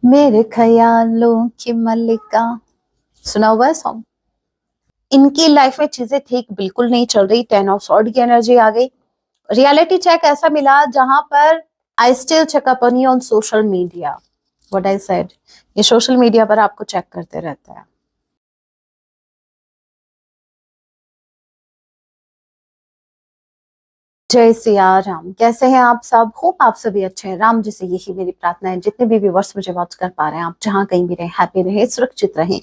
मेरे ख्यालों की मल्लिका, सुना हुआ है सॉन्ग। इनकी लाइफ में चीजें ठीक बिल्कुल नहीं चल रही, 10 ऑफ सॉर्ड की एनर्जी आ गई। रियलिटी चेक ऐसा मिला जहां पर I still check up on you on social media. What I said, ये सोशल मीडिया पर आपको चेक करते रहते हैं। जय सिया राम, कैसे हैं आप सब? होप आप सभी अच्छे हैं। राम जी से यही मेरी प्रार्थना है, जितने भी व्यूवर्स मुझे वॉच कर पा रहे हैं, आप जहां कहीं भी रहे, हैप्पी रहे, सुरक्षित रहें।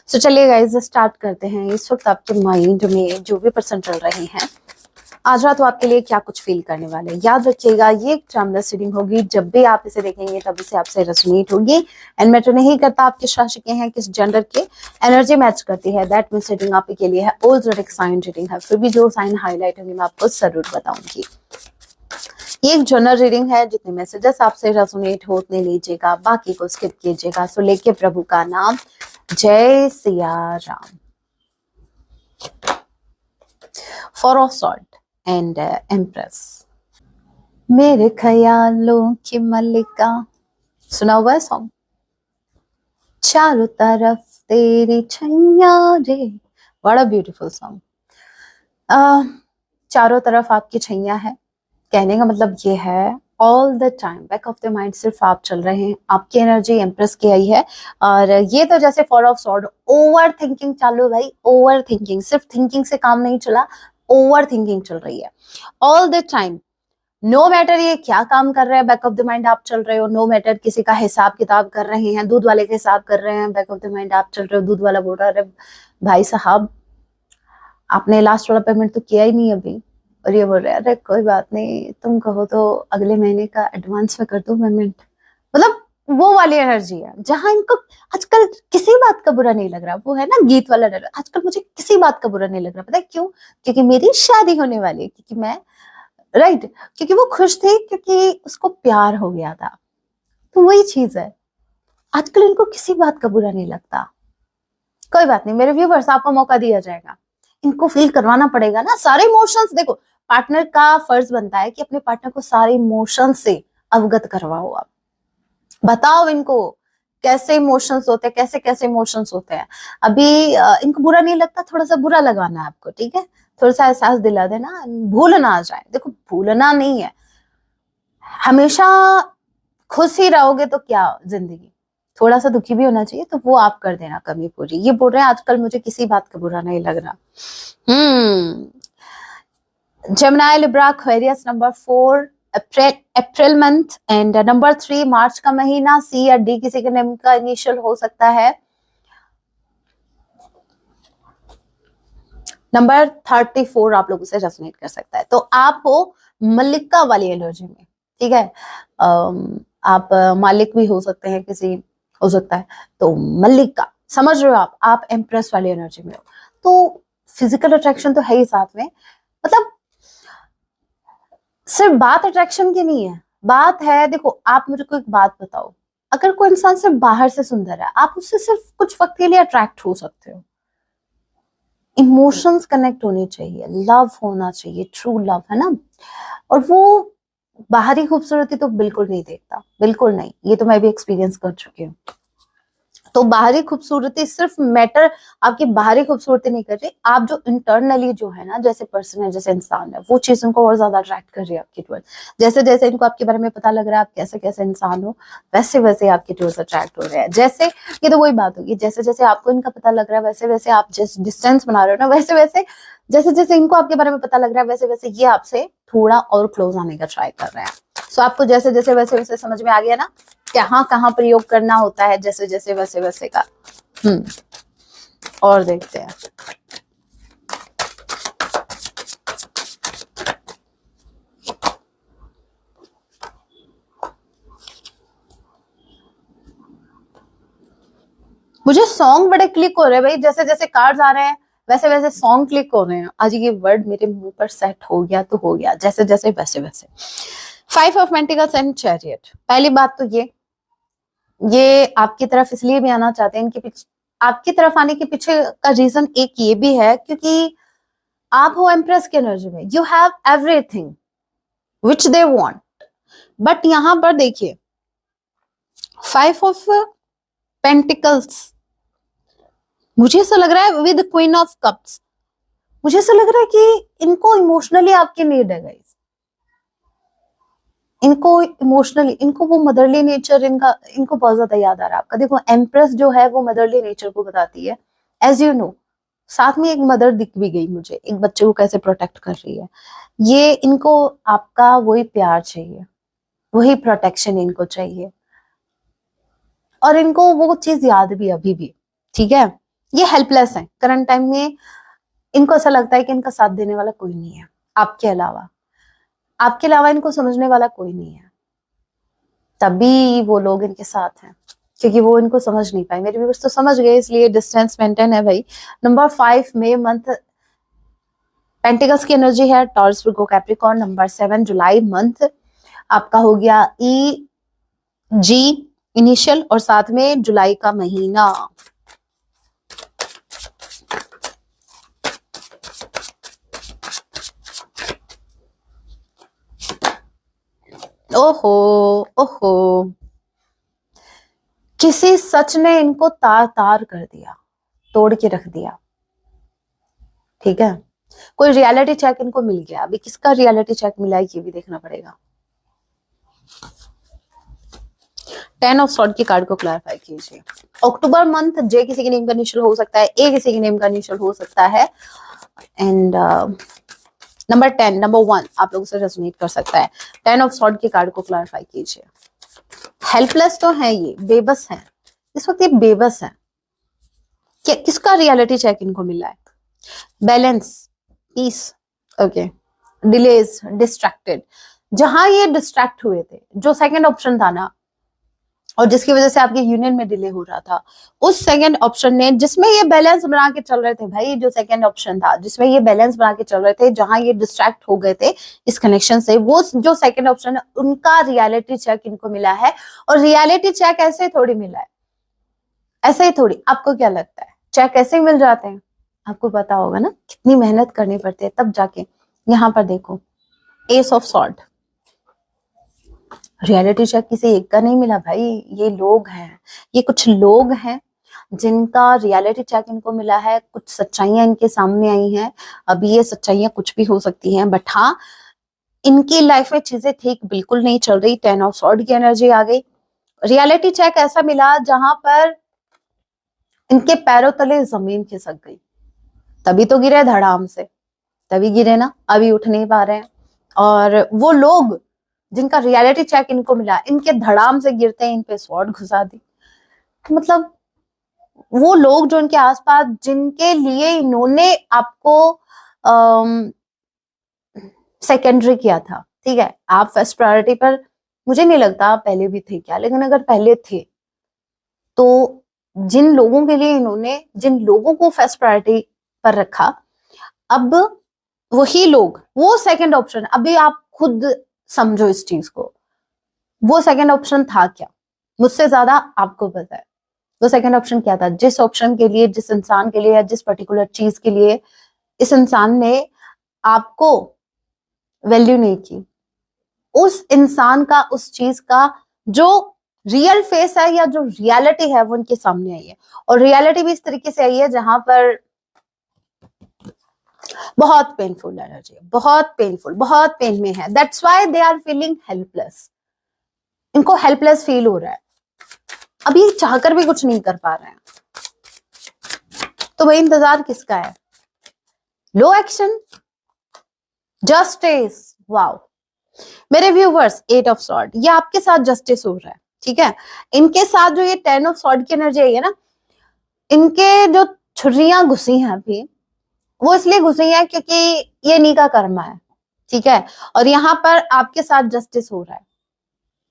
सो चलिए गाइस, स्टार्ट करते हैं। इस वक्त आपके माइंड में जो भी पर्सन चल रहे हैं, आज रात वो आपके लिए क्या कुछ फील करने वाले हैं। याद रखिएगा, ये एक टाइमलेस रीडिंग होगी। जब भी आप इसे देखेंगे तब इसे आपसे रेजोनेट होगी। एंड मैटर नहीं करता आप किस राशि के हैं, किस जेंडर के, एनर्जी मैच करती है। दैट मींस रीडिंग आपके लिए है। ओल्ड जोडिक साइन रीडिंग है, फिर भी जो साइन हाईलाइट होंगे मैं आपको जरूर बताऊंगी। ये एक जनरल रीडिंग है, जितने मैसेजेस आपसे रेजोनेट हो उतने लीजिएगा, बाकी को स्किप कीजिएगा। सो लेके प्रभु का नाम, जय Siya Ram. Four of sword and empress. मेरे ख्यालों की मल्लिका, सुना हुआ है सॉन्ग। चारों तरफ तेरी छैया रे, बड़ा ब्यूटीफुल सॉन्ग। चारों तरफ आपकी छैया है, कहने का मतलब ये है all the time back of the mind सिर्फ आप चल रहे हैं। आपकी एनर्जी एम्प्रेस की आई है। और ये तो जैसे four of sword, over thinking चालू भाई, ओवर थिंकिंग। सिर्फ थिंकिंग से काम नहीं चला, ओवर थिंकिंग चल रही है all the time. No matter ये क्या काम कर रहे हैं, बैक ऑफ द माइंड आप चल रहे हो। नो मैटर किसी का हिसाब किताब कर रहे हैं, दूध वाले का हिसाब कर रहे हैं, बैक ऑफ द माइंड आप चल रहे हो। दूध वाला बोल रहा है, अरे भाई साहब आपने लास्ट वाला पेमेंट तो किया ही नहीं अभी। और ये बोल रहे हैं, अरे कोई बात नहीं, तुम कहो तो अगले महीने का एडवांस में कर दूं पेमेंट। मतलब वो वाली एनर्जी है जहां इनको आजकल किसी बात का बुरा नहीं लग रहा। वो है ना गीत वाला डर, आजकल मुझे किसी बात का बुरा नहीं लग रहा। पता है क्यों? क्योंकि मेरी शादी होने वाली है, क्योंकि मैं राइट, क्योंकि वो खुश थी, क्योंकि उसको प्यार हो गया था। तो वही चीज है, आजकल इनको किसी बात का बुरा नहीं लगता। कोई बात नहीं मेरे व्यूवर्स, आपको मौका दिया जाएगा। इनको फील करवाना पड़ेगा ना सारे इमोशंस। देखो, पार्टनर का फर्ज बनता है कि अपने पार्टनर को सारे इमोशंस से अवगत करवाओ। आप बताओ इनको कैसे इमोशंस होते हैं, कैसे कैसे इमोशंस होते हैं। अभी इनको बुरा नहीं लगता, थोड़ा सा बुरा लगाना है आपको, ठीक है? थोड़ा सा एहसास दिला देना, भूल ना आ जाए। देखो भूलना नहीं है, हमेशा खुश ही रहोगे तो क्या जिंदगी, थोड़ा सा दुखी भी होना चाहिए। तो वो आप कर देना कमी पूरी। ये बोल रहे हैं आजकल मुझे किसी बात का बुरा नहीं लग रहा। Gemini Libra Aquarius number 4, April month and number 3 मार्च का महीना। सी या डी किसी के नेम का इनिशियल हो सकता है। नंबर 34 आप लोगों से रेजोनेट कर सकता है। तो आप हो मल्लिका वाली एनर्जी में, ठीक है? आप मालिक भी हो सकते हैं, किसी हो सकता है। तो मल्लिका समझ रहे हो आप एम्प्रेस वाली एनर्जी में हो। तो फिजिकल अट्रैक्शन तो है ही साथ में। मतलब सिर्फ बात अट्रैक्शन की नहीं है, बात है, देखो आप मुझे को एक बात बताओ, अगर कोई इंसान सिर्फ बाहर से सुंदर है, आप उससे सिर्फ कुछ वक्त के लिए अट्रैक्ट हो सकते हो। इमोशंस कनेक्ट होने चाहिए, लव होना चाहिए, ट्रू लव, है ना? और वो बाहरी खूबसूरती तो बिल्कुल नहीं देखता, बिल्कुल नहीं। ये तो मैं भी एक्सपीरियंस कर चुकी हूँ। तो बाहरी खूबसूरती सिर्फ मैटर, आपकी बाहरी खूबसूरती नहीं कर रही, आप जो इंटरनली जो है ना, जैसे पर्सन है, जैसे इंसान है, वो चीज उनको और ज्यादा अट्रैक्ट कर रही है आपकी टूवर्ड। जैसे जैसे इनको आपके बारे में पता लग रहा है आप कैसे कैसे इंसान हो, वैसे वैसे आपके टूवर्ड्स अट्रैक्ट हो रहे हैं। जैसे ये तो वही बात होगी, जैसे जैसे आपको इनका पता लग रहा है, वैसे वैसे आप जिस डिस्टेंस बना रहे हो ना, वैसे वैसे जैसे जैसे इनको आपके बारे में पता लग रहा है, वैसे वैसे ये आपसे थोड़ा और क्लोज आने का ट्राई कर रहे हैं। सो आपको जैसे जैसे वैसे वैसे समझ में आ गया ना, कहाँ कहाँ प्रयोग करना होता है, जैसे जैसे वैसे वैसे का। और देखते हैं। मुझे सॉन्ग बड़े क्लिक हो रहे हैं भाई, जैसे जैसे कार्ड्स आ रहे हैं वैसे वैसे सॉन्ग क्लिक हो रहे हैं। आज ये वर्ड मेरे मुंह पर सेट हो गया तो हो गया, जैसे जैसे वैसे वैसे। 5 ऑफ पेंटिकल्स एंड चैरियट। पहली बात तो ये आपकी तरफ इसलिए भी आना चाहते हैं, इनके पीछे, आपकी तरफ आने के पीछे का रीजन एक ये भी है, क्योंकि आप हो एम्प्रेस की एनर्जी में, you have everything which they want. But यहां पर देखिए, फाइव ऑफ पेंटिकल्स, मुझे ऐसा लग रहा है विद क्वीन ऑफ कप्स, मुझे ऐसा लग रहा है कि इनको इमोशनली आपकी नीड है गाइस, इनको इमोशनली, इनको वो मदरली नेचर इनका, इनको बहुत ज्यादा याद आ रहा है आपका। देखो एम्प्रेस जो है वो मदरली नेचर को बताती है, एज यू नो। साथ में एक मदर दिख भी गई मुझे, एक बच्चे को कैसे प्रोटेक्ट कर रही है। ये इनको आपका वही प्यार चाहिए, वही प्रोटेक्शन इनको चाहिए, और इनको वो चीज याद भी अभी भी, ठीक है। ये हेल्पलेस है करंट टाइम में, इनको ऐसा लगता है कि इनका साथ देने वाला कोई नहीं है आपके अलावा, आपके अलावा इनको समझने वाला कोई नहीं है, तभी वो लोग इनके साथ हैं, क्योंकि वो इनको समझ नहीं पाए। मेरे व्यूअर्स तो समझ गए, इसलिए डिस्टेंस मेंटेन है भाई। नंबर 5 में मंथ पेंटिकल्स की एनर्जी है, टॉरस विर्गो कैप्रिकॉर्न। नंबर 7 जुलाई मंथ आपका हो गया ई जी इनिशियल, और साथ में जुलाई का महीना। ओहो, ओहो, किसी सच ने इनको तार तार कर दिया, तोड़ के रख दिया, ठीक है। कोई रियलिटी चेक इनको मिल गया, अभी किसका रियलिटी चेक मिला है ये भी देखना पड़ेगा। 10 ऑफ सॉर्ड की कार्ड को क्लैरिफाई कीजिए। अक्टूबर मंथ, जे किसी के नेम का इनिशियल हो सकता है, ए किसी के नेम का इनिशियल हो सकता है, एंड नंबर 10, नंबर 1 आप लोगों से रेजोनेट कर सकता है। 10 ऑफ सॉर्ड की कार्ड को क्लैरिफाई कीजिए। हेल्पलेस तो है, ये बेबस है इस वक्त, ये बेबस है। क्या किसका रियलिटी चेक इनको मिला है? Balance, peace, okay, delays, distracted. जहां ये डिस्ट्रैक्ट हुए थे, जो सेकंड ऑप्शन था ना, और जिसकी वजह से आपके यूनियन में डिले हो रहा था, उस सेकंड ऑप्शन ने, जिसमें ये बैलेंस बना के चल रहे थे भाई, जो सेकंड ऑप्शन था जिसमें ये बैलेंस बना के चल रहे थे, जहां ये डिस्ट्रैक्ट हो गए थे इस कनेक्शन से, वो जो सेकंड ऑप्शन है उनका रियलिटी चेक इनको मिला है। और रियलिटी चेक ऐसे थोड़ी मिला है, ऐसे ही थोड़ी। आपको क्या लगता है चेक ऐसे ही मिल जाते हैं? आपको पता होगा ना कितनी मेहनत करनी पड़ती है तब जाके। यहाँ पर देखो, ace of swords, reality check किसी एक का नहीं मिला भाई, ये लोग हैं, ये कुछ लोग हैं जिनका रियलिटी चेक इनको मिला है। कुछ सच्चाइयां इनके सामने आई हैं, अभी ये सच्चाइयां कुछ भी हो सकती हैं, बट हाँ, इनकी लाइफ में चीजें ठीक बिल्कुल नहीं चल रही। 10 ऑफ सॉर्ड की एनर्जी आ गई। रियलिटी चेक ऐसा मिला जहां पर इनके पैरों तले जमीन खिसक गई, तभी तो गिरे धड़ाम से, तभी गिरे ना, अभी उठ नहीं पा रहे हैं। और वो लोग जिनका रियलिटी चेक इनको मिला, इनके धड़ाम से गिरते हैं इन पे स्वॉर्ड घुसा दी। मतलब वो लोग जो इनके आसपास, जिनके लिए इन्होंने आपको सेकेंडरी किया था, ठीक है, आप फर्स्ट प्रायोरिटी पर, मुझे नहीं लगता आप पहले भी थे क्या, लेकिन अगर पहले थे तो जिन लोगों के लिए इन्होंने, जिन लोगों को फर्स्ट प्रायोरिटी पर रखा, अब वही लोग, वो सेकंड ऑप्शन, अभी आप खुद समझो इस चीज को, वो सेकंड ऑप्शन था क्या? मुझसे ज्यादा आपको पता है वो सेकंड ऑप्शन क्या था। जिस ऑप्शन के लिए, जिस इंसान के लिए, या जिस पर्टिकुलर चीज के लिए इस इंसान ने आपको वैल्यू नहीं की, उस इंसान का, उस चीज का जो रियल फेस है या जो रियलिटी है वो उनके सामने आई है। और रियलिटी भी इस तरीके से आई है जहां पर बहुत पेनफुल एनर्जी है, बहुत पेनफुल, बहुत पेन में है। That's why they are feeling helpless, इनको हेल्पलेस फील हो रहा है, अभी चाहकर भी कुछ नहीं कर पा रहे हैं। तो भाई इंतजार किसका है? लो एक्शन, जस्टिस, वाओ। मेरे व्यूवर्स, 8 ऑफ सॉर्ड, ये आपके साथ जस्टिस हो रहा है, ठीक है। इनके साथ जो ये 10 ऑफ सॉर्ड की एनर्जी आई है ना, इनके जो छुरियां घुसी हैं अभी, वो इसलिए घुसी हैं क्योंकि ये इन्हीं का कर्म है, ठीक है। और यहाँ पर आपके साथ जस्टिस हो रहा है।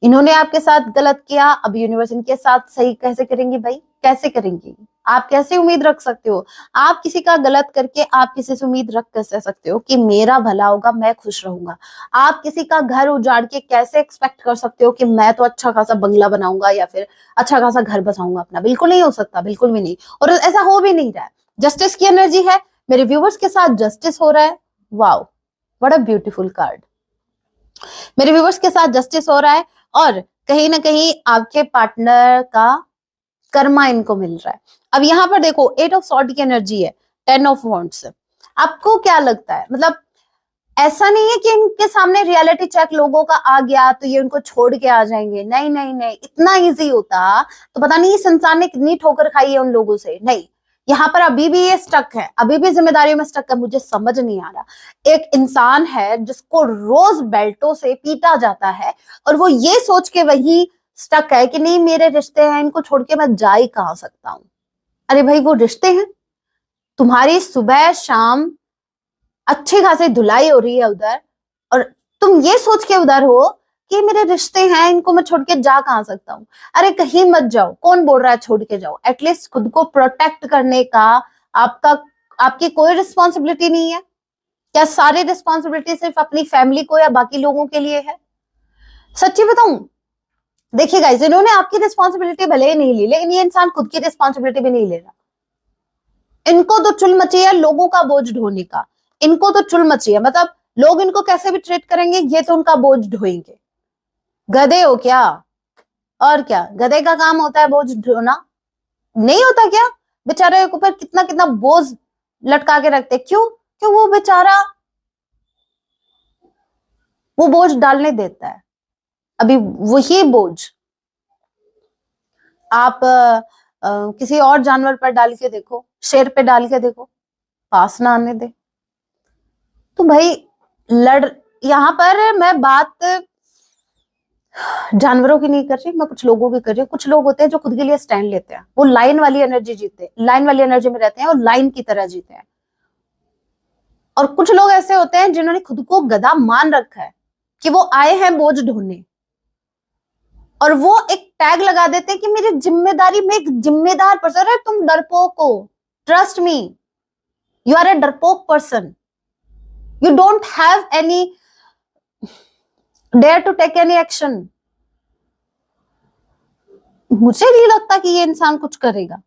इन्होंने आपके साथ गलत किया, अब यूनिवर्स इनके साथ सही कैसे करेंगी भाई? कैसे करेंगी? आप कैसे उम्मीद रख सकते हो? आप किसी का गलत करके आप किसी से उम्मीद रख कैसे सकते हो कि मेरा भला होगा, मैं खुश रहूंगा? आप किसी का घर उजाड़ के कैसे एक्सपेक्ट कर सकते हो कि मैं तो अच्छा खासा बंगला बनाऊंगा या फिर अच्छा खासा घर बसाऊंगा अपना? बिल्कुल नहीं हो सकता, बिल्कुल भी नहीं, और ऐसा हो भी नहीं रहा है। जस्टिस की एनर्जी है, मेरे व्यूवर्स के साथ जस्टिस हो रहा है। Wow, what a beautiful card. मेरे व्यूवर्स के साथ जस्टिस हो रहा है, और कहीं ना कहीं आपके पार्टनर का कर्मा इनको मिल रहा है। अब यहाँ पर देखो 8 ऑफ सॉर्ड की एनर्जी है, 10 ऑफ वॉन्ड्स। आपको क्या लगता है, मतलब ऐसा नहीं है कि इनके सामने रियलिटी चेक लोगों का आ गया तो ये उनको छोड़ के आ जाएंगे, नहीं नहीं नहीं, इतना इजी होता तो पता नहीं इस इंसान ने कितनी ठोकर खाई है उन लोगों से। नहीं, यहाँ पर अभी भी ये स्टक है, अभी भी जिम्मेदारियों में स्टक है। मुझे समझ नहीं आ रहा, एक इंसान है जिसको रोज बेल्टों से पीटा जाता है और वो ये सोच के वही स्टक है कि नहीं मेरे रिश्ते हैं, इनको छोड़ के मैं जा ही कहाँ सकता हूँ। अरे भाई वो रिश्ते हैं, तुम्हारी सुबह शाम अच्छी खासी धुलाई हो रही है उधर, और तुम ये सोच के उधर हो कि मेरे रिश्ते हैं, इनको मैं छोड़ के जा कहाँ सकता हूँ। अरे कहीं मत जाओ, कौन बोल रहा है छोड़ के जाओ, एटलीस्ट खुद को प्रोटेक्ट करने का आपका आपकी कोई रिस्पॉन्सिबिलिटी नहीं है क्या? सारी रिस्पॉन्सिबिलिटी सिर्फ अपनी फैमिली को या बाकी लोगों के लिए है? सच्ची बताऊं, देखिए गाइस, इन्होंने आपकी रिस्पॉन्सिबिलिटी भले ही नहीं ली, लेकिन ये इंसान खुद की रिस्पॉन्सिबिलिटी भी नहीं ले रहा। इनको तो चुल मची है लोगों का बोझ ढोने का, इनको तो चुल मची है, मतलब लोग इनको कैसे भी ट्रीट करेंगे ये तो उनका बोझ ढोएंगे। गधे हो क्या? और क्या गधे का काम होता है बोझ ढोना? नहीं होता क्या? बेचारे के ऊपर कितना कितना बोझ लटका के रखते, क्यों? क्यों वो बेचारा वो बोझ डालने देता है। अभी वही बोझ आप किसी और जानवर पर डाल के देखो, शेर पे डाल के देखो, पास ना आने दे। तो भाई लड़ यहाँ पर मैं बात जानवरों की नहीं कर रही, मैं कुछ लोगों की कर रही हूँ। कुछ लोग होते हैं जो खुद के लिए स्टैंड लेते हैं, वो लाइन वाली एनर्जी जीते हैं, लाइन वाली एनर्जी में रहते हैं और लाइन की तरह जीते हैं। और कुछ लोग ऐसे होते हैं जिन्होंने खुद को गधा मान रखा है कि वो आए हैं बोझ ढोने, और वो एक टैग लगा देते हैं कि मेरी जिम्मेदारी में एक जिम्मेदार पर्सन है। तुम डरपोक हो, trust me, you are a डरपोक person, you don't have any dare to take any action. मुझे नहीं लगता कि ये इंसान कुछ करेगा।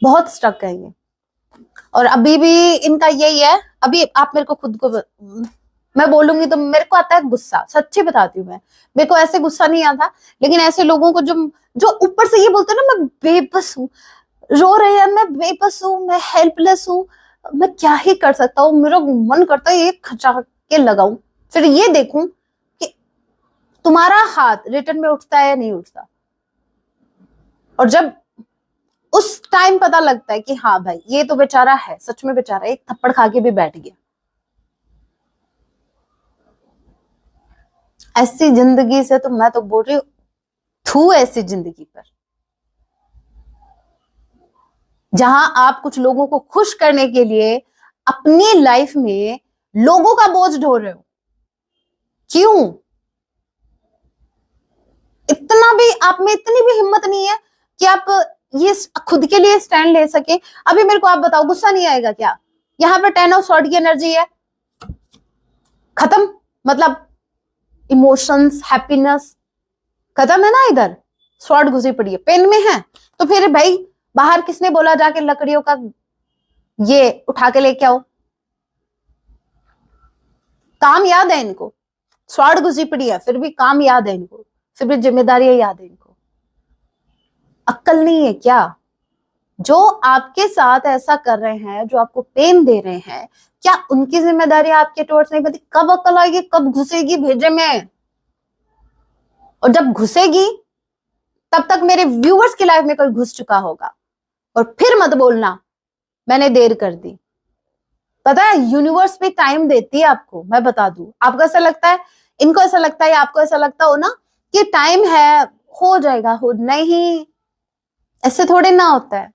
बहुत स्टक है ये, और अभी भी इनका यही है। अभी आप मेरे को खुद को, मैं बोलूंगी तो मेरे को आता है गुस्सा, सच्ची बताती हूँ मैं, मेरे को ऐसे गुस्सा नहीं आता, लेकिन ऐसे लोगों को जो जो ऊपर से ये बोलते हैं ना मैं बेबस हूँ, रो रहे हैं, मैं बेबस हूँ, मैं हेल्पलेस हूँ, मैं क्या ही कर सकता हूँ, मेरा मन करता है एक खचा के लगाऊं, फिर ये देखूं कि तुम्हारा हाथ रिटर्न में उठता है या नहीं उठता। और जब उस टाइम पता लगता है कि हाँ भाई ये तो बेचारा है, सच में बेचारा एक थप्पड़ खा के भी बैठ गया। ऐसी जिंदगी से तो मैं तो बोल रही हूँ, थू ऐसी जिंदगी पर जहां आप कुछ लोगों को खुश करने के लिए अपनी लाइफ में लोगों का बोझ ढो रहे हो। क्यों? इतना भी आप में इतनी भी हिम्मत नहीं है कि आप ये खुद के लिए स्टैंड ले सके। अभी मेरे को आप बताओ, गुस्सा नहीं आएगा क्या? यहाँ पर 10 ऑफ सॉर्ड की एनर्जी है, खत्म, मतलब इमोशंस, हैप्पीनेस खत्म है ना। इधर स्वॉर्ड घुसी पड़ी है, पेन में है, तो फिर भाई बाहर किसने बोला जाके लकड़ियों का ये उठा के लेके आओ? काम याद है इनको, स्वॉर्ड घुसी पड़ी है फिर भी काम याद है इनको, फिर भी जिम्मेदारियां याद है इनको। अक्ल नहीं है क्या? जो आपके साथ ऐसा कर रहे हैं, जो आपको पेन दे रहे हैं, क्या उनकी जिम्मेदारी आपके टुवर्ड्स नहीं बनती? कब अक्ल आएगी, कब घुसेगी भेजे में? और जब घुसेगी तब तक मेरे व्यूअर्स की लाइफ में कोई घुस चुका होगा, और फिर मत बोलना मैंने देर कर दी। पता है यूनिवर्स भी टाइम देती है आपको, मैं बता दूं। आपको ऐसा लगता है, इनको ऐसा लगता है, या आपको ऐसा लगता हो ना कि टाइम है, हो जाएगा, हो नहीं, ऐसे थोड़े ना होता है।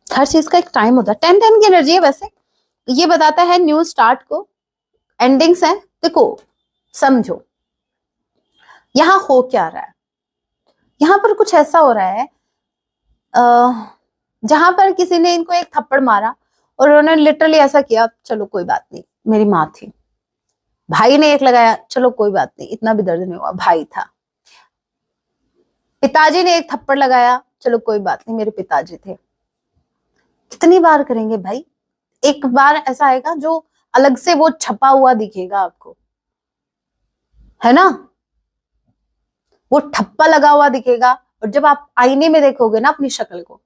हर चीज का एक टाइम होता है। 10-10 की एनर्जी है वैसे, ये बताता है न्यू स्टार्ट को, एंडिंग्स है। देखो समझो यहाँ हो क्या रहा है, यहाँ पर कुछ ऐसा हो रहा है जहां पर किसी ने इनको एक थप्पड़ मारा और उन्होंने लिटरली ऐसा किया, चलो कोई बात नहीं, मेरी माँ थी, भाई ने एक लगाया, चलो कोई बात नहीं, इतना भी दर्द नहीं हुआ, भाई था। पिताजी ने एक थप्पड़ लगाया, चलो कोई बात नहीं, मेरे पिताजी थे। कितनी बार करेंगे भाई? एक बार ऐसा आएगा जो अलग से वो छपा हुआ दिखेगा आपको, है ना, वो ठप्पा लगा हुआ दिखेगा। और जब आप आईने में देखोगे ना अपनी शक्ल को,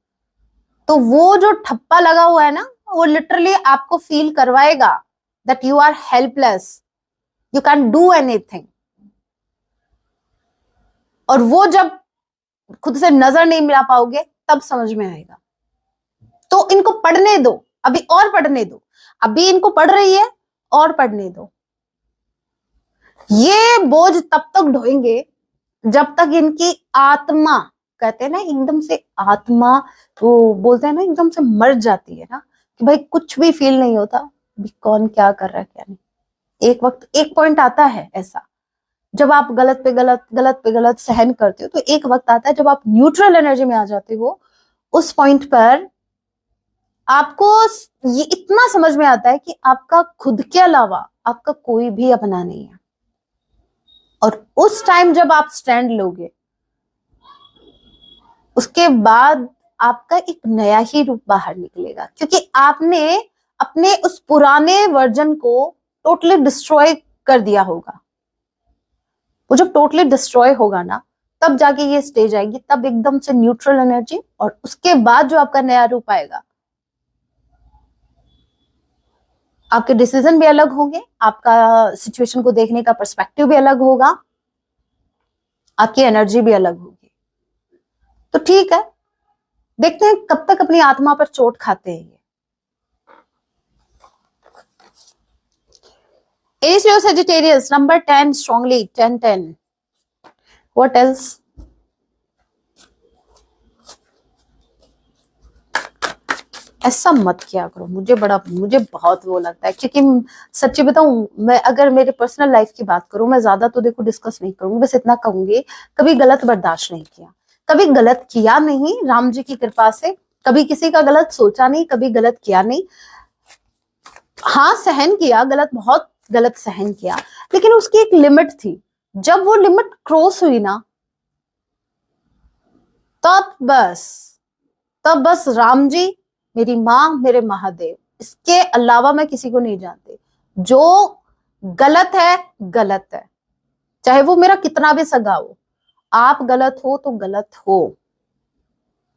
तो वो जो ठप्पा लगा हुआ है ना, वो लिटरली आपको फील करवाएगा that you are helpless, you can do anything. और वो जब खुद से नजर नहीं मिला पाओगे तब समझ में आएगा। तो इनको पढ़ने दो, अभी और पढ़ने दो, अभी इनको पढ़ रही है और पढ़ने दो। ये बोझ तब तक ढोएंगे जब तक इनकी आत्मा, कहते हैं ना एकदम से आत्मा, वो बोलते हैं ना एकदम से मर जाती है ना, कि भाई कुछ भी फील नहीं होता, अभी कौन क्या कर रहा है क्या नहीं। एक वक्त, एक पॉइंट आता है ऐसा, जब आप गलत पे गलत, गलत पे गलत सहन करते हो, तो एक वक्त आता है जब आप न्यूट्रल एनर्जी में आ जाते हो। उस पॉइंट पर आपको ये इतना समझ में आता है कि आपका खुद के अलावा आपका कोई भी अपना नहीं है। और उस टाइम जब आप स्टैंड लोगे, उसके बाद आपका एक नया ही रूप बाहर निकलेगा, क्योंकि आपने अपने उस पुराने वर्जन को टोटली डिस्ट्रॉय कर दिया होगा। वो जब टोटली डिस्ट्रॉय होगा ना, तब जाके ये स्टेज आएगी, तब एकदम से न्यूट्रल एनर्जी, और उसके बाद जो आपका नया रूप आएगा, आपके डिसीजन भी अलग होंगे, आपका सिचुएशन को देखने का पर्सपेक्टिव भी अलग होगा, आपकी एनर्जी भी अलग होगी। तो ठीक है, देखते हैं कब तक अपनी आत्मा पर चोट खाते हैं ये। Aries Leo Sagittarius, number 10 strongly, 10 10. What else? ऐसा मत किया करो, मुझे बहुत वो लगता है, क्योंकि सच्ची बताऊं, मैं अगर मेरे पर्सनल लाइफ की बात करूं, मैं ज्यादा तो देखो डिस्कस नहीं करूंगी, बस इतना कहूंगी, कभी गलत बर्दाश्त नहीं किया, कभी गलत किया नहीं, राम जी की कृपा से कभी किसी का गलत सोचा नहीं, कभी गलत किया नहीं। हाँ सहन किया, गलत, बहुत गलत सहन किया, लेकिन उसकी एक लिमिट थी। जब वो लिमिट क्रॉस हुई ना, तब बस तब बस राम जी, मेरी माँ, मेरे महादेव, इसके अलावा मैं किसी को नहीं जानती। जो गलत है गलत है, चाहे वो मेरा कितना भी सगा हो, आप गलत हो तो गलत हो।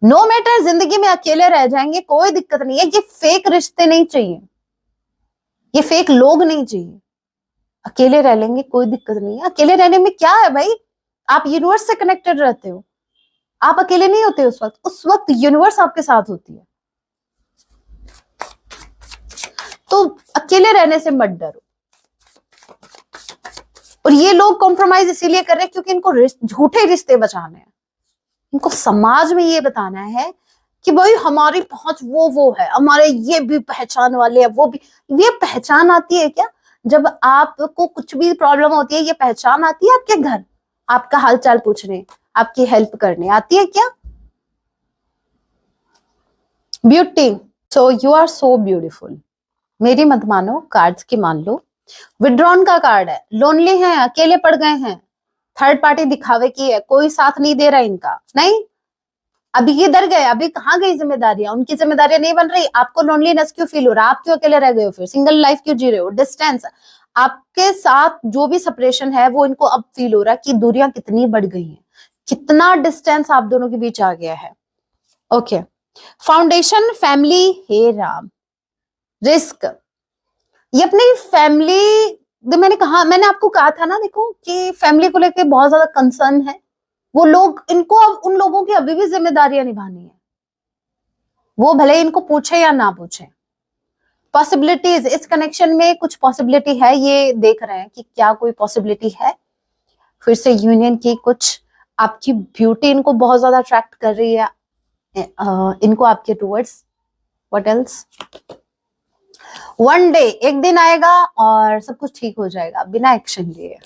नो मैटर, जिंदगी में अकेले रह जाएंगे, कोई दिक्कत नहीं है। ये फेक रिश्ते नहीं चाहिए, ये फेक लोग नहीं चाहिए, अकेले रह लेंगे, कोई दिक्कत नहीं है। अकेले रहने में क्या है भाई, आप यूनिवर्स से कनेक्टेड रहते हो, आप अकेले नहीं होते उस वक्त यूनिवर्स आपके साथ होती है। तो अकेले रहने से मत डरो। और ये लोग कॉम्प्रोमाइज इसीलिए कर रहे हैं क्योंकि इनको झूठे रिश्ते बचाने हैं, इनको समाज में ये बताना है कि भाई हमारी पहुंच वो है, हमारे ये भी पहचान वाले हैं, वो भी। ये पहचान आती है क्या जब आपको कुछ भी प्रॉब्लम होती है? ये पहचान आती है आपके घर, आपका हालचाल पूछने, आपकी हेल्प करने आती है क्या? Beauty, so you are so beautiful. मेरी मत मानो, कार्ड्स की मान लो। विड्रॉन का कार्ड है, लोनली हैं, अकेले पड़ गए हैं, थर्ड पार्टी दिखावे की है, कोई साथ नहीं दे रहा इनका, नहीं। अभी ये डर गए, अभी कहाँ गई जिम्मेदारियां, उनकी जिम्मेदारियां नहीं बन रही, आपको लोनलीनेस क्यों फील हो रहा है? आप क्यों अकेले रह गए हो? फिर सिंगल लाइफ क्यों जी रहे हो? डिस्टेंस, आपके साथ जो भी सेपरेशन है वो इनको अब फील हो रहा है कि दूरियां कितनी बढ़ गई हैं, कितना डिस्टेंस आप दोनों के बीच आ गया है। ओके, फाउंडेशन, फैमिली, हे राम, रिस्क, ये अपनी फैमिली, मैंने आपको कहा था ना, देखो कि फैमिली को लेकर बहुत ज्यादा कंसर्न है वो लोग, इनको अब उन लोगों की अभी भी जिम्मेदारियां निभानी है, वो भले इनको पूछे या ना पूछे। पॉसिबिलिटीज, इस कनेक्शन में कुछ पॉसिबिलिटी है, ये देख रहे हैं कि क्या कोई पॉसिबिलिटी है फिर से यूनियन की। कुछ आपकी ब्यूटी इनको बहुत ज्यादा अट्रैक्ट कर रही है, इनको आपके towards. What else? One day, एक दिन आएगा और सब कुछ ठीक हो जाएगा बिना एक्शन लिए।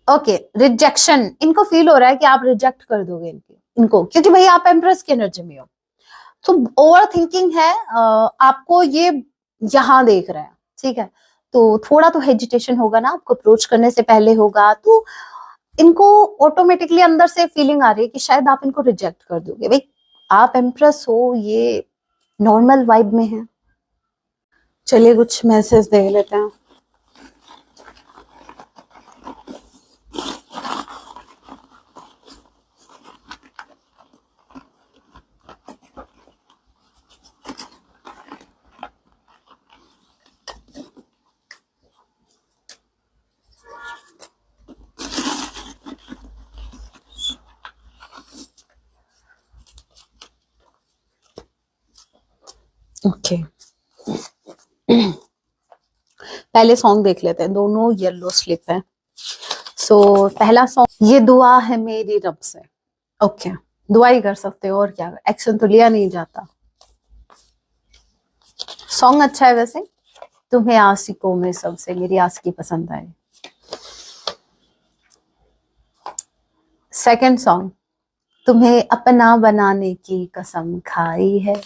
ओके, रिजेक्शन, इनको फील हो रहा है कि आप रिजेक्ट कर दोगे इनको, क्योंकि भाई आप एम्प्रेस की एनर्जी में हो, तो ओवर थिंकिंग है, आपको ये यहां देख रहे हैं, ठीक है। तो थोड़ा तो हेजिटेशन होगा ना, आपको अप्रोच करने से पहले होगा, तो इनको ऑटोमेटिकली अंदर से फीलिंग आ रही है कि शायद आप इनको रिजेक्ट कर दोगे। भाई आप एम्प्रेस हो, ये नॉर्मल वाइब में है। चलिए कुछ मैसेज दे लेते हैं। ओके पहले सॉन्ग देख लेते हैं, दोनों येलो स्लिप है। सो पहला सॉन्ग, ये दुआ है मेरी रब से। ओके दुआ ही कर सकते हो और क्या, एक्शन तो लिया नहीं जाता। सॉन्ग अच्छा है वैसे, तुम्हें आशिकों में सबसे मेरी आशिकी पसंद आए। सेकंड सॉन्ग, तुम्हें अपना बनाने की कसम खाई है,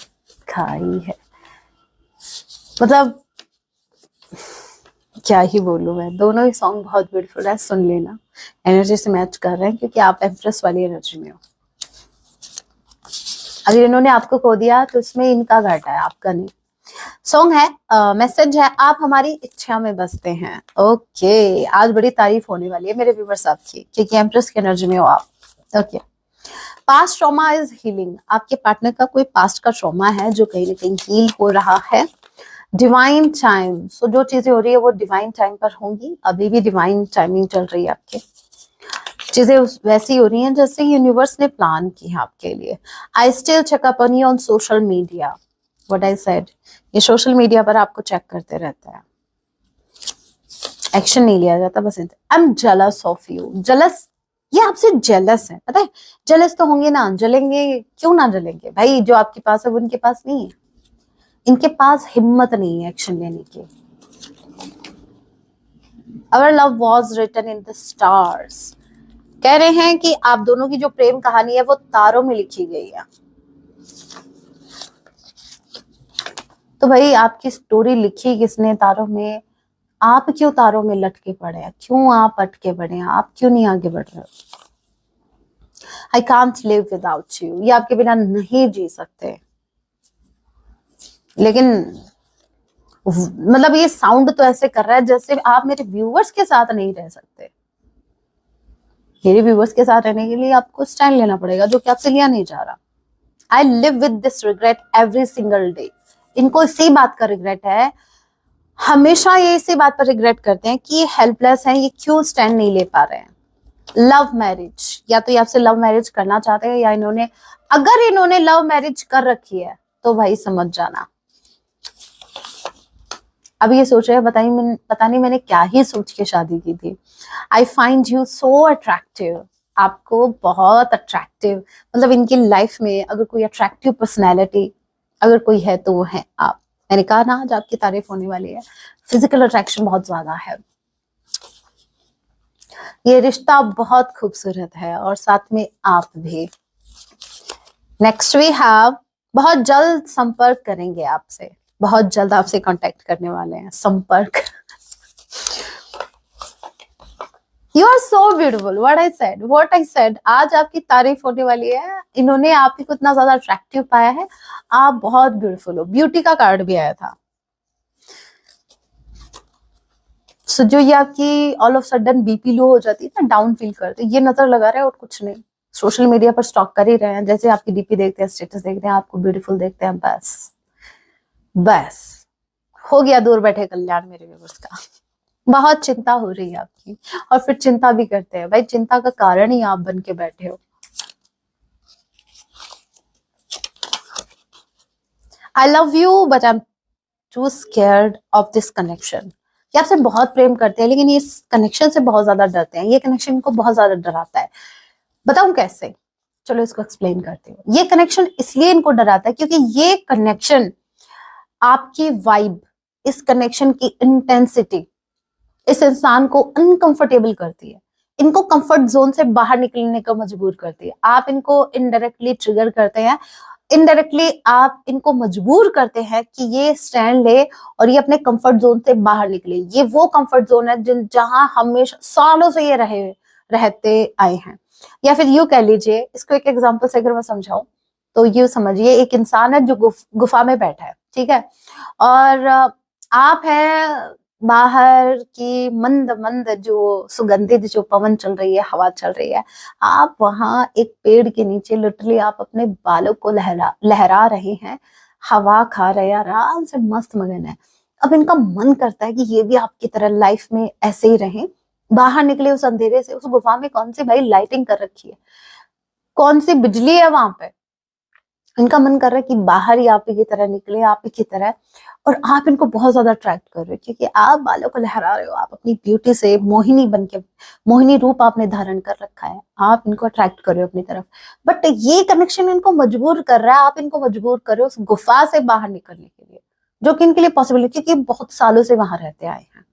खाई है। मतलब क्या ही बोलूं मैं, दोनों ही सॉन्ग बहुत ब्यूटीफुल है, सुन लेना। एनर्जी से मैच कर रहे हैं क्योंकि आप एम्प्रेस वाली एनर्जी में हो। अगर इन्होंने आपको खो दिया तो इसमें इनका घाटा है, आपका नहीं। सॉन्ग है, मैसेज है, आप हमारी इच्छा में बसते हैं। ओके आज बड़ी तारीफ होने वाली है मेरे व्यूअर्स आपकी, क्योंकि एम्प्रेस की एनर्जी में हो आप। Okay past trauma is healing, आपके पार्टनर का कोई पास्ट का ट्रॉमा है जो कहीं ना कहीं हील हो रहा है। डिवाइन टाइम, सो जो चीजें हो रही है वो डिवाइन टाइम पर होंगी, अभी भी डिवाइन टाइमिंग चल रही है आपके। चीजें वैसी हो रही हैं जैसे यूनिवर्स ने प्लान की है आपके लिए। I still check up on you on social media, what I said, ये सोशल मीडिया पर आपको चेक करते रहता है, एक्शन नहीं लिया जाता बस। I am jealous of you, jealous, ये आपसे जेलस है, पता है। जेलस तो होंगे ना, जलेंगे क्यों ना जलेंगे भाई, जो आपके पास है वो उनके पास नहीं है, इनके पास हिम्मत नहीं है एक्शन लेने की। Our love was written in the stars, कह रहे हैं कि आप दोनों की जो प्रेम कहानी है वो तारों में लिखी गई है। तो भाई आपकी स्टोरी लिखी किसने तारों में, आप क्यों तारों में लटके पड़े हैं, क्यों आप अटके पड़े हैं, आप क्यों नहीं आगे बढ़ रहे हो। I can't live without you, ये आपके बिना नहीं जी सकते। लेकिन मतलब ये साउंड तो ऐसे कर रहा है जैसे आप मेरे व्यूअर्स के साथ नहीं रह सकते। मेरे व्यूअर्स के साथ रहने के लिए आपको स्टैंड लेना पड़ेगा, जो कि आपसे लिया नहीं जा रहा। I live with this regret every single day, इनको इसी बात का रिग्रेट है, हमेशा ये इसी बात पर रिग्रेट करते हैं कि ये हेल्पलेस हैं, ये क्यों स्टैंड नहीं ले पा रहे हैं। लव मैरिज, या तो ये आपसे लव मैरिज करना चाहते हैं, या इन्होंने, अगर इन्होंने लव मैरिज कर रखी है तो भाई समझ जाना। अब ये सोच रहे हैं पता नहीं मैंने क्या ही सोच के शादी की थी। I find you so attractive, आपको बहुत अट्रैक्टिव, मतलब इनकी लाइफ में अगर कोई अट्रैक्टिव पर्सनैलिटी अगर कोई है तो वो है आप। मैंने कहा ना आज आपकी तारीफ होने वाली है, फिजिकल अट्रैक्शन बहुत ज्यादा है, ये रिश्ता बहुत खूबसूरत है और साथ में आप भी। नेक्स्ट वी हैव, बहुत जल्द संपर्क करेंगे आपसे, बहुत जल्द आपसे कांटेक्ट करने वाले हैं, संपर्क। You are so beautiful, what I said, आज आपकी तारीफ होने वाली है। इन्होंने आप ही को इतना ज्यादा अट्रैक्टिव पाया है, आप बहुत ब्यूटीफुल हो, ब्यूटी का कार्ड भी आया था। सो जो ये आपकी all of sudden BP low हो जाती है ना, डाउन फील करते, ये नजर लगा रहे हैं और कुछ नहीं, सोशल मीडिया पर स्टॉक कर ही रहे हैं, जैसे आपकी डीपी देखते हैं, स्टेटस देखते हैं, आपको ब्यूटीफुल देखते हैं, बस हो गया दूर बैठे कल्याण मेरे व्यूअर्स का। बहुत चिंता हो रही है आपकी, और फिर चिंता भी करते हैं, भाई चिंता का कारण ही आप बन के बैठे हो। I love you but I am too scared of this connection, ये आपसे बहुत प्रेम करते हैं लेकिन ये इस कनेक्शन से बहुत ज्यादा डरते हैं, ये कनेक्शन इनको बहुत ज्यादा डराता है। बताऊं कैसे, चलो इसको एक्सप्लेन करती हूँ। ये कनेक्शन इसलिए इनको डराता है क्योंकि ये कनेक्शन, आपकी वाइब, इस कनेक्शन की इंटेंसिटी इस इंसान को अनकंफर्टेबल करती है, इनको कंफर्ट जोन से बाहर निकलने को मजबूर करती है। आप इनको इनडायरेक्टली ट्रिगर करते हैं, इनडायरेक्टली आप इनको मजबूर करते हैं कि ये स्टैंड ले और ये अपने कंफर्ट जोन से बाहर निकले। ये वो कंफर्ट जोन है जिन जहां हमेशा सालों से ये रहते आए हैं। या फिर यूं कह लीजिए, इसको एक एग्जांपल से अगर मैं समझाऊं तो यूं समझिए, एक इंसान है जो गुफा में बैठा है, ठीक है, और आप हैं बाहर की मंद मंद जो सुगंधित जो पवन चल रही है, हवा चल रही है, आप वहां एक पेड़ के नीचे लिटरली आप अपने बालों को लहरा रहे हैं, हवा खा रहे हैं, आराम से मस्त मगन है। अब इनका मन करता है कि ये भी आपकी तरह लाइफ में ऐसे ही रहें। बाहर निकले उस अंधेरे से, उस गुफा में कौन सी भाई लाइटिंग कर रखी है, कौन सी बिजली है वहां पे। इनका मन कर रहा है कि बाहर ही आप ही की तरह निकले, आप ही की तरह। और आप इनको बहुत ज्यादा अट्रैक्ट कर रहे हो क्योंकि आप बालों को लहरा रहे हो, आप अपनी ब्यूटी से मोहिनी बन के, मोहिनी रूप आपने धारण कर रखा है, आप इनको अट्रैक्ट कर रहे हो अपनी तरफ। बट ये कनेक्शन इनको मजबूर कर रहा है, आप इनको मजबूर कर रहे हो उस गुफा से बाहर निकलने के लिए, जो कि इनके लिए पॉसिबल है क्योंकि बहुत सालों से वहां रहते आए हैं।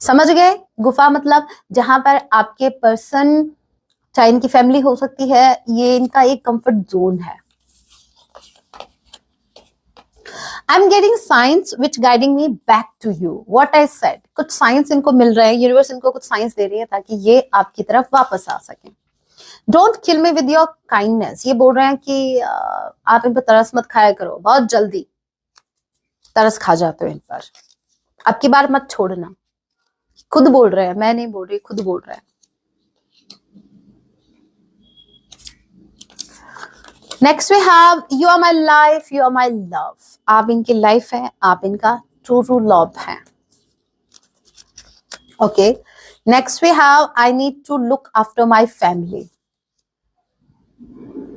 समझ गए? गुफा मतलब जहां पर आपके पर्सन, चाहे इनकी फैमिली हो सकती है, ये इनका एक कंफर्ट जोन है। I'm getting signs which guiding me back to you. What I said. कुछ साइंस इनको मिल रहे हैं, यूनिवर्स इनको कुछ साइंस दे रही है ताकि ये आपकी तरफ वापस आ सके। Don't kill me with your kindness. ये बोल रहे हैं कि आप इन पर तरस मत खाया करो, बहुत जल्दी तरस खा जाते हो इन पर, अब की बार मत छोड़ना। खुद बोल रहे हैं, मैं नहीं बोल रही, खुद बोल रहे हैं। Next we have you are my life, you are my love. आप इनकी लाइफ है, आप इनका ट्रू लव है। Okay, next we have I need to look after my family.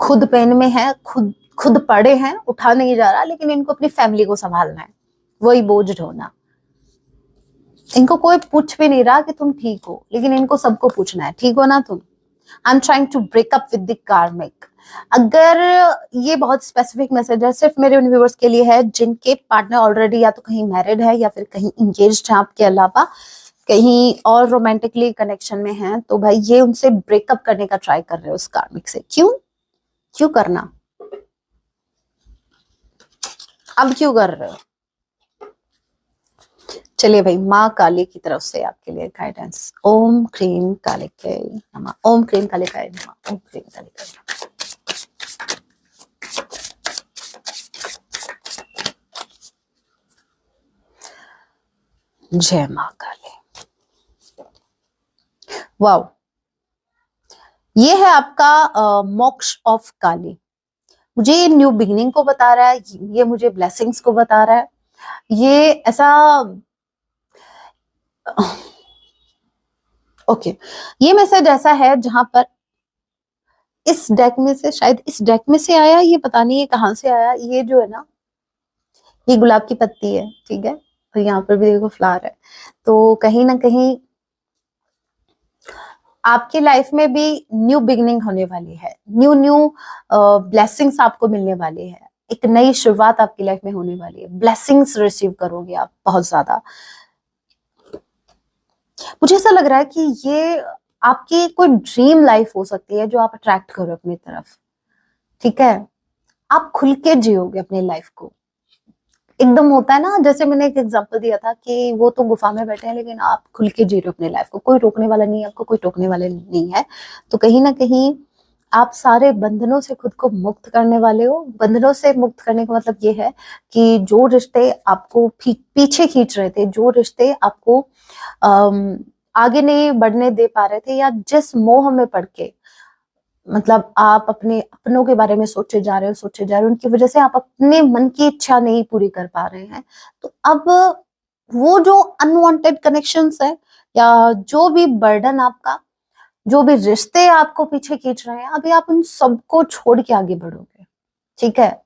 खुद पेन में है, खुद पड़े हैं, उठा नहीं जा रहा, लेकिन इनको अपनी फैमिली को संभालना है, वही बोझ ढोना। इनको कोई पूछ भी नहीं रहा कि तुम ठीक हो, लेकिन इनको सबको पूछना है, ठीक हो ना तुम। I am trying to break up with the karmic. अगर ये बहुत स्पेसिफिक मैसेज है, सिर्फ मेरे उन व्यूअर्स के लिए है जिनके पार्टनर ऑलरेडी या तो कहीं मैरिड है या फिर कहीं इंगेज्ड है, आपके अलावा कहीं और रोमांटिकली कनेक्शन में है, तो भाई ये उनसे ब्रेकअप करने का ट्राई कर रहे हो उस कार्मिक से। क्यों करना, अब क्यों कर रहे हो? चलिए भाई, माँ काली की तरफ से आपके लिए गाइडेंस। ओम क्रीम कालिकाय नमः, ओम क्रीम कालिकाय नमः, ओम क्रीम कालिकाय नमः। जय माँ काली। वाओ, ये है आपका मोक्ष ऑफ काली। मुझे ये न्यू बिगिनिंग को बता रहा है, ये मुझे ब्लेसिंग्स को बता रहा है। ये ऐसा ओके, ये मैसेज ऐसा है जहां पर इस डेक में से, शायद इस डेक में से आया, ये पता नहीं ये कहां से आया। ये जो है ना, ये गुलाब की पत्ती है, ठीक है, और यहाँ पर भी देखो फ्लावर है। तो कहीं ना कहीं आपकी लाइफ में भी न्यू बिगिनिंग होने वाली है, न्यू ब्लेसिंग्स आपको मिलने वाली है, एक नई शुरुआत आपकी लाइफ में होने वाली है। ब्लेसिंग्स रिसीव करोगे आप बहुत ज्यादा। मुझे ऐसा लग रहा है कि ये आपकी कोई ड्रीम लाइफ हो सकती है जो आप अट्रैक्ट करो अपनी तरफ, ठीक है। आप खुल के जियोगे अपनी लाइफ को, एकदम होता है ना, जैसे मैंने एक एग्जांपल दिया था कि वो तो गुफा में बैठे हैं लेकिन आप खुल के जी रहे हो अपनी लाइफ को, कोई रोकने वाला नहीं है आपको, कोई टोकने वाला नहीं है। तो कहीं ना कहीं आप सारे बंधनों से खुद को मुक्त करने वाले हो। बंधनों से मुक्त करने का मतलब ये है कि जो रिश्ते आपको पीछे खींच रहे थे, जो रिश्ते आपको आगे नहीं बढ़ने दे पा रहे थे, या जिस मोह में पड़ के मतलब आप अपने अपनों के बारे में सोचे जा रहे हो, उनकी वजह से आप अपने मन की इच्छा नहीं पूरी कर पा रहे हैं। तो अब वो जो अनवांटेड कनेक्शंस है, या जो भी बर्डन आपका, जो भी रिश्ते आपको पीछे खींच रहे हैं, अभी आप उन सबको छोड़ के आगे बढ़ोगे, ठीक है।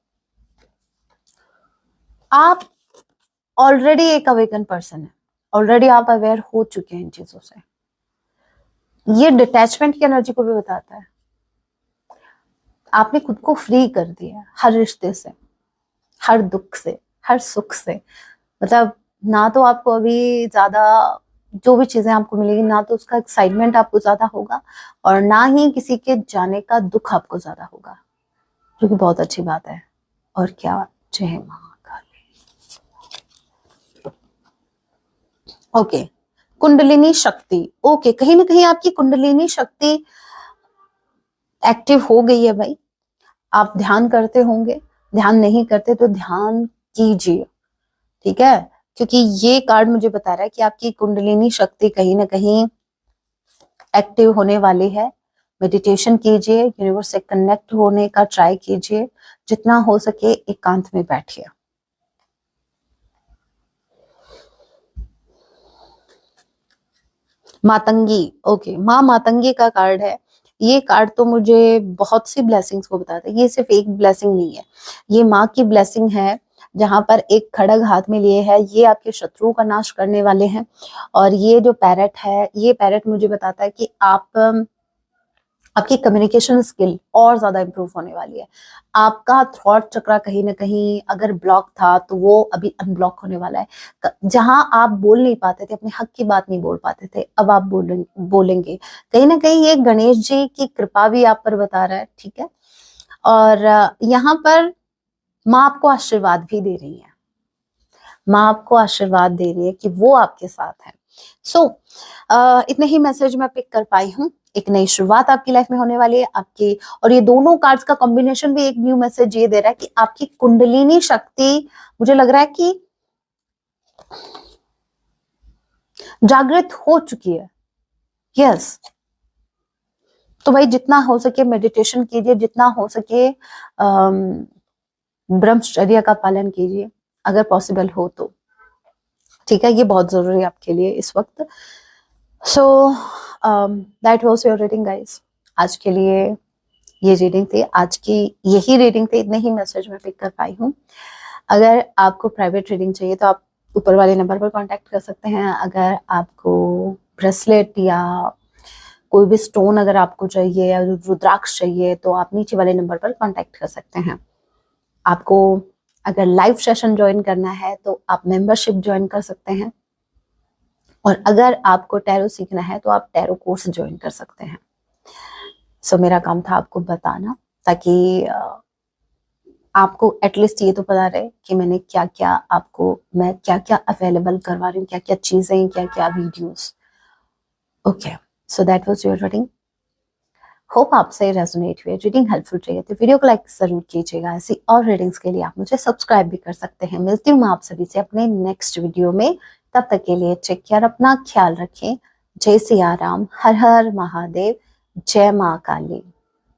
आप ऑलरेडी एक अवेकन पर्सन है, ऑलरेडी आप अवेयर हो चुके हैं इन चीजों से। ये डिटैचमेंट की एनर्जी को भी बताता है। आपने खुद को फ्री कर दिया हर रिश्ते से, हर दुख से, हर सुख से। मतलब ना तो आपको अभी ज्यादा जो भी चीजें आपको मिलेगी, ना तो उसका एक्साइटमेंट आपको ज्यादा होगा, और ना ही किसी के जाने का दुख आपको ज्यादा होगा, जो कि बहुत अच्छी बात है। और क्या, जय महाकाली। ओके, कुंडलिनी शक्ति। ओके, कहीं ना कहीं आपकी कुंडलिनी शक्ति एक्टिव हो गई है भाई। आप ध्यान करते होंगे, ध्यान नहीं करते तो ध्यान कीजिए, ठीक है, क्योंकि ये कार्ड मुझे बता रहा है कि आपकी कुंडलिनी शक्ति कहीं ना कहीं एक्टिव होने वाली है। मेडिटेशन कीजिए, यूनिवर्स से कनेक्ट होने का ट्राई कीजिए, जितना हो सके एकांत में बैठिए। मातंगी। ओके, माँ मातंगी का कार्ड है। ये कार्ड तो मुझे बहुत सी ब्लेसिंग्स को बताता है, ये सिर्फ एक ब्लेसिंग नहीं है, ये माँ की ब्लेसिंग है, जहां पर एक खड़ग हाथ में लिए है, ये आपके शत्रुओं का नाश करने वाले हैं। और ये जो पैरेट है, ये पैरेट मुझे बताता है कि आपकी कम्युनिकेशन स्किल और ज्यादा इंप्रूव होने वाली है। आपका थॉट चक्रा कहीं ना कहीं अगर ब्लॉक था तो वो अभी अनब्लॉक होने वाला है। जहां आप बोल नहीं पाते थे, अपने हक की बात नहीं बोल पाते थे, अब आप बोलेंगे। कहीं ना कहीं ये गणेश जी की कृपा भी आप पर बता रहा है, ठीक है। और यहाँ पर माँ आपको आशीर्वाद भी दे रही है, माँ आपको आशीर्वाद दे रही है कि वो आपके साथ है। सो इतने ही मैसेज मैं पिक कर पाई हूँ। एक नई शुरुआत आपकी लाइफ में होने वाली है आपकी, और ये दोनों कार्ड्स का कॉम्बिनेशन भी एक न्यू मैसेज ये दे रहा है कि आपकी कुंडलिनी शक्ति, मुझे लग रहा है कि जागृत हो चुकी है। यस, तो भाई जितना हो सके मेडिटेशन कीजिए, जितना हो सके ब्रह्मचर्य का पालन कीजिए अगर पॉसिबल हो तो, ठीक है, ये बहुत जरूरी है आपके लिए इस वक्त। So that was your reading guys. आज के लिए ये रीडिंग थी, आज की यही रीडिंग थी, इतने ही मैसेज मैं पिक कर पाई हूँ। अगर आपको प्राइवेट रीडिंग चाहिए तो आप ऊपर वाले नंबर पर कांटेक्ट कर सकते हैं। अगर आपको ब्रेसलेट या कोई भी स्टोन अगर आपको चाहिए या रुद्राक्ष चाहिए तो आप नीचे वाले नंबर पर कांटेक्ट कर सकते हैं। आपको अगर लाइव सेशन ज्वाइन करना है तो आप मेंबरशिप ज्वाइन कर सकते हैं, और अगर आपको टैरो सीखना है तो आप टैरो कोर्स ज्वाइन कर सकते हैं। सो मेरा काम था आपको बताना, ताकि आपको एटलीस्ट ये तो पता रहे कि मैं क्या क्या अवेलेबल करवा रही हूँ, क्या क्या चीजें, क्या क्या videos. Okay, so that was your reading. Hope आपसे रेजोनेट हुई, रीडिंग हेल्पफुल चाहिए तो वीडियो को लाइक जरूर कीजिएगा। ऐसी और रीडिंग्स के लिए आप मुझे सब्सक्राइब भी कर सकते हैं। मिलती हूँ मैं आप सभी से अपने नेक्स्ट वीडियो में, तब तक के लिए टेक केयर, अपना ख्याल रखें। जय सिया राम, हर हर महादेव, जय माँ काली।